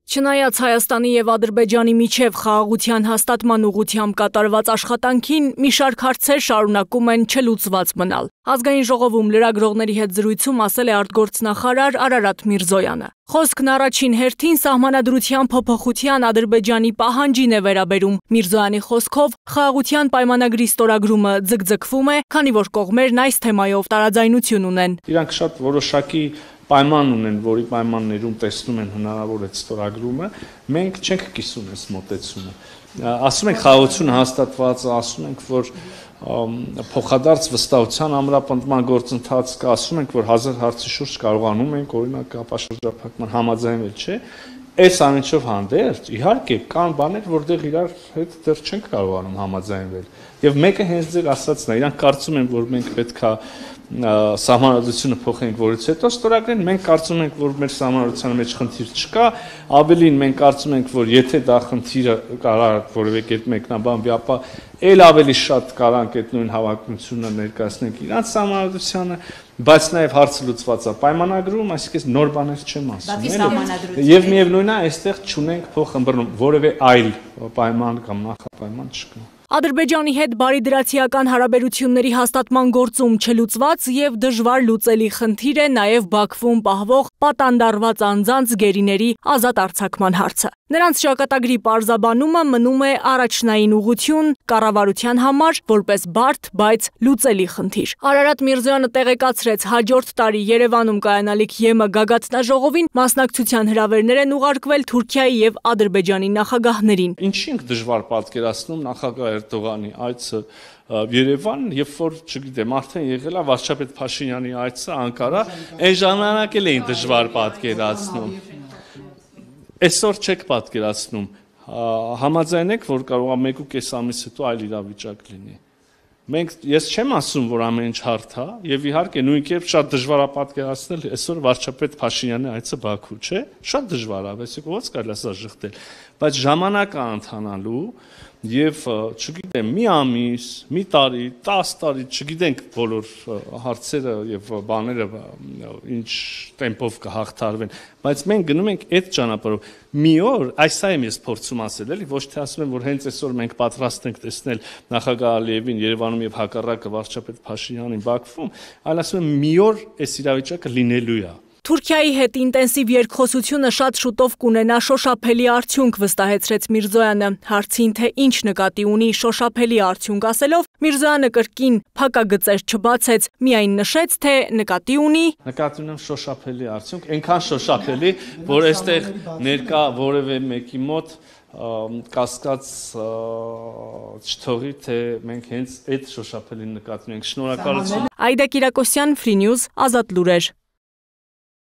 Չնայած Հայաստանի եւ Ադրբեջանի միջև խաղաղության հաստատման ուղղությամբ կատարված աշխատանքին, մի շարք հարցեր շարունակում են չլուծված մնալ։ Ազգային ժողովում լրագրողների հետ զրույցում ասել է արտգործնախարար Արարատ Միրզոյանը։ Խոսքն առաջին հերթին սահմանադրության փոփոխության Ադրբեջանի պահանջին է վերաբերում։ Միրզոյանի խոսքով խաղաղության պայմանագրի ստորագրումը ձգձգվում է, քանի որ կողմերն այս թեմայով տարաձայնություն ունեն։ Իրանք շատ որոշակի պայման ունեն, որի պայմաններում տեսնում են հնարավոր է ստորագրումը, մենք չենք կիսում այս մոտեցումը։ Ասում ենք խաղաղությունը հաստատված, ասում ենք, որ փոխադարձ վստահության ամրապնդման գործընթաց կա, ասում ենք, որ 1000 հարցի շուրջ կարողանում ենք, օրինակ ապաշրջափակման համաձայնվել, չէ՞։ Այս ամենով հանդերձ, իհարկե, կան բաներ, որտեղ իրար հետ դեռ չենք կարողանում համաձայնվել։ Եվ մեկը հենց ձեր ասածն է, իրանք կարծում են, որ մենք պետքա սահմանադրությունը փոխենք, որից հետո ստորագրեն, մենք կարծում ենք, որ մեր սահմանադրության մեջ խնդիր չկա, ավելին մենք կարծում ենք, որ եթե դա խնդիրը կարող որևէ կերպ մեկնաբանվի, ապա ել ավելի շատ կարանք այդ նույն հավակնությունը ներկայացնենք իրանց սահմանադրությանը, բայց նաև հարցը լուծված է պայմանագրում, այսինքն նոր բաներ չեմ ասում։ Եվ միևնույնն է, այստեղ չունենք փոխըմբռնում, որևէ այլ պայման կամ նախապայման չկա։ Ադրբեջանի հետ բարիդրացիական հարաբերությունների հաստատման գործում չլուծված եւ դժվար լուծելի խնդիր է նաեւ Բաքվում պահվող պատանդարված անձանց գերիների ազատ արձակման հարցը։ Նրանց ճակատագրի պարզաբանումը մնում է առաջնային ուղղություն կառավարության համար որպես բարդ, բայց լուծելի խնդիր։ Արարատ Միրզոյանը տեղեկացրեց, հաջորդ տարի Երևանում կայանալիք ԵՄ գագաթնաժողովին մասնակցության հրավերներ են ուղարկվել Թուրքիայի եւ Ադրբեջանի նախագահներին։ Ինչի ենք դժվար պատկերացնում նախագահ Էրդողանի այցը Երևան, երբ որ, չգիտեմ, արդեն եղել է վարչապետ Փաշինյանի այցը Անկարա, այն ժամանակ էլ էին դժվար պատկերացնում։ Այսօր չեք պատկերացնում, համաձայնեք, որ կարող է 1.5 ամիս հետո այլ իրավիճակ լինի։ Ես չեմ ասում, որ ամեն ինչ հարթ է, եւ իհարկե նույն կերպ շատ դժվար է պատկերացնել այսօր վարչապետ Փաշինյանի այցը Բաքու, չէ՞։ Շատ դժվար է, այսինքն ո՞նց կարելի է սա շղթել, բայց ժամանակ է ընթանալու եւ չգիտեմ, մի ամիս, մի տարի, 10 տարի, չգիտենք բոլոր հարցերը եւ բաները ինչ տեմպով կհաղթարվեն, բայց մենք գնում ենք այդ ճանապարհով։ Մի օր, այսա եմ ես փորձում ասել, էլի, ոչ թե ասում եմ, որ հենց այսօր մենք պատրաստ ենք տեսնել նախագահ Ալիևին Երևանում եւ հակառակը վարչապետ Փաշինյանին Բաքվում, այլ ասում եմ մի օր այս իրավիճակը լինելու է։ Թուրքիայի հետ ինտենսիվ երկխոսությունը շատ շուտով կունենա շոշափելի արդյունք, վստահեցրեց Միրզոյանը։ Հարցին, թե ինչ նկատի ունի շոշափելի արդյունք ասելով, Միրզոյանը կրկին փակագծեր չբացեց, միայն նշեց, թե նկատի ունեմ շոշափելի արդյունք, այնքան շոշափելի, որ այստեղ ներկա որևէ մեկի մոտ կասկած չթողի, թե մենք հենց այդ շոշափելին նկատի ունենք։ Շնորհակալություն։ Այդա Կիրակոսյան, Free News, Ազատ լուրեր։